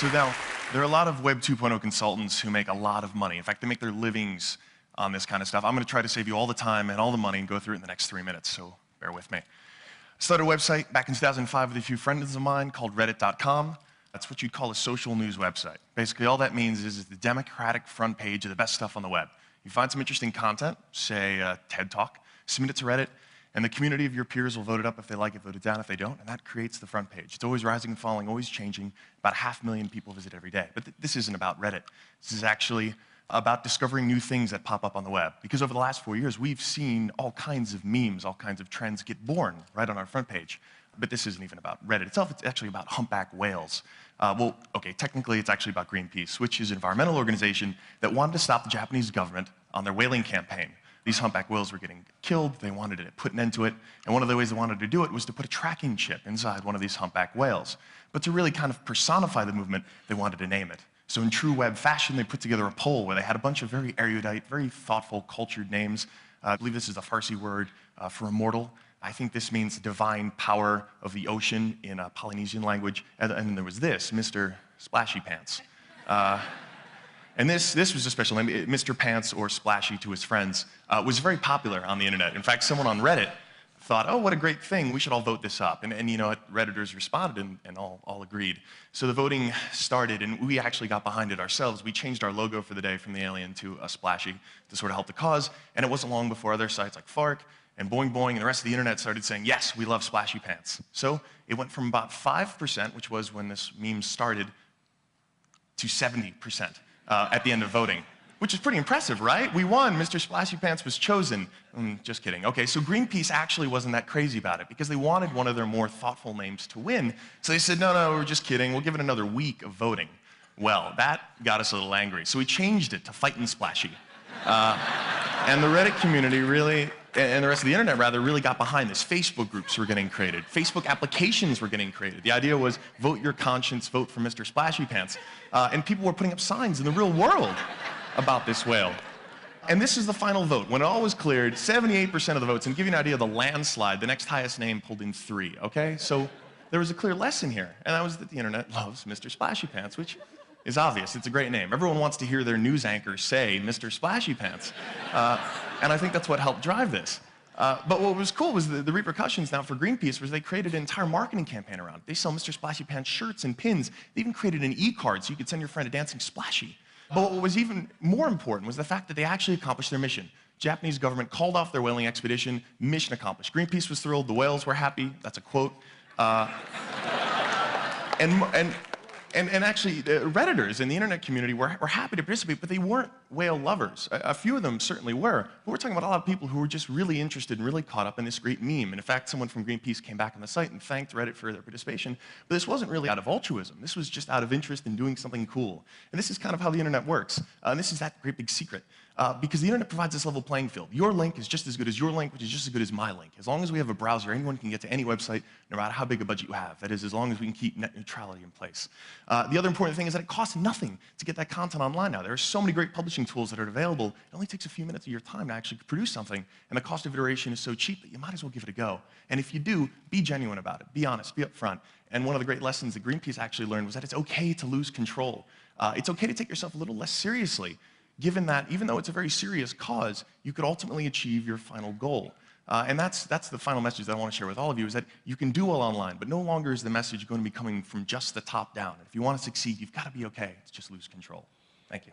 So now, there are a lot of Web 2.0 consultants who make a lot of money. In fact, they make their livings on this kind of stuff. I'm going to try to save you all the time and all the money and go through it in the next 3 minutes, so bear with me. I started a website back in 2005 with a few friends of mine called reddit.com. That's what you'd call a social news website. Basically, all that means is the democratic front page of the best stuff on the web. You find some interesting content, say a TED Talk, submit it to Reddit, and the community of your peers will vote it up if they like it, vote it down if they don't, and that creates the front page. It's always rising and falling, always changing. About 500,000 people visit every day. But this isn't about Reddit. This is actually about discovering new things that pop up on the web. Because over the last 4 years, we've seen all kinds of memes, all kinds of trends get born right on our front page. But this isn't even about Reddit itself. It's actually about humpback whales. Well, okay, technically it's actually about Greenpeace, which is an environmental organization that wanted to stop the Japanese government on their whaling campaign. These humpback whales were getting killed. They wanted to put an end to it. And one of the ways they wanted to do it was to put a tracking chip inside one of these humpback whales. But to really kind of personify the movement, they wanted to name it. So in true web fashion, they put together a poll where they had a bunch of very erudite, very thoughtful, cultured names. I believe this is a Farsi word for immortal. I think this means divine power of the ocean in a Polynesian language. And then there was this, Mr. Splashy Pants. And this was a special name. Mr. Pants, or Splashy to his friends, was very popular on the internet. In fact, someone on Reddit thought, oh, what a great thing, we should all vote this up. And you know, Redditors responded and all agreed. So the voting started, and we actually got behind it ourselves. We changed our logo for the day from the alien to a Splashy to sort of help the cause. And it wasn't long before other sites like Fark and Boing Boing and the rest of the internet started saying, yes, we love Splashy Pants. So it went from about 5%, which was when this meme started, to 70%. At the end of voting, which is pretty impressive, right? We won. Mr. Splashy Pants was chosen. Just kidding. Okay, so Greenpeace actually wasn't that crazy about it because they wanted one of their more thoughtful names to win. So they said, no, we're just kidding. We'll give it another week of voting. Well, that got us a little angry. So we changed it to Fightin' Splashy. And the Reddit community really, and the rest of the internet rather, really got behind this. Facebook groups were getting created. Facebook applications were getting created. The idea was vote your conscience, vote for Mr. Splashy Pants. And people were putting up signs in the real world about this whale. And this is the final vote. When it all was cleared, 78% of the votes, and to give you an idea of the landslide, the next highest name pulled in 3, okay? So there was a clear lesson here, and that was that the internet loves Mr. Splashy Pants, which is obvious. It's a great name. Everyone wants to hear their news anchor say Mr. Splashy Pants. And I think that's what helped drive this. But what was cool was the repercussions now for Greenpeace was they created an entire marketing campaign around it. They sell Mr. Splashy Pants shirts and pins. They even created an e-card so you could send your friend a dancing Splashy. But what was even more important was the fact that they actually accomplished their mission. Japanese government called off their whaling expedition, mission accomplished. Greenpeace was thrilled, the whales were happy, that's a quote. And actually, Redditors in the internet community were happy to participate, but they weren't whale lovers. A few of them certainly were. But we're talking about a lot of people who were just really interested and really caught up in this great meme. And in fact, someone from Greenpeace came back on the site and thanked Reddit for their participation. But this wasn't really out of altruism. This was just out of interest in doing something cool. And this is kind of how the internet works. And this is that great big secret. Because the internet provides this level playing field. Your link is just as good as your link, which is just as good as my link. As long as we have a browser, anyone can get to any website, no matter how big a budget you have. That is, as long as we can keep net neutrality in place. The other important thing is that it costs nothing to get that content online now. There are so many great publishing tools that are available. It only takes a few minutes of your time to actually produce something, and the cost of iteration is so cheap that you might as well give it a go. And if you do, be genuine about it. Be honest. Be upfront. And one of the great lessons that Greenpeace actually learned was that it's okay to lose control. It's okay to take yourself a little less seriously, given that even though it's a very serious cause, you could ultimately achieve your final goal. And that's the final message that I want to share with all of you, is that you can do well online, but no longer is the message going to be coming from just the top down. If you want to succeed, you've got to be okay to just lose control. Thank you.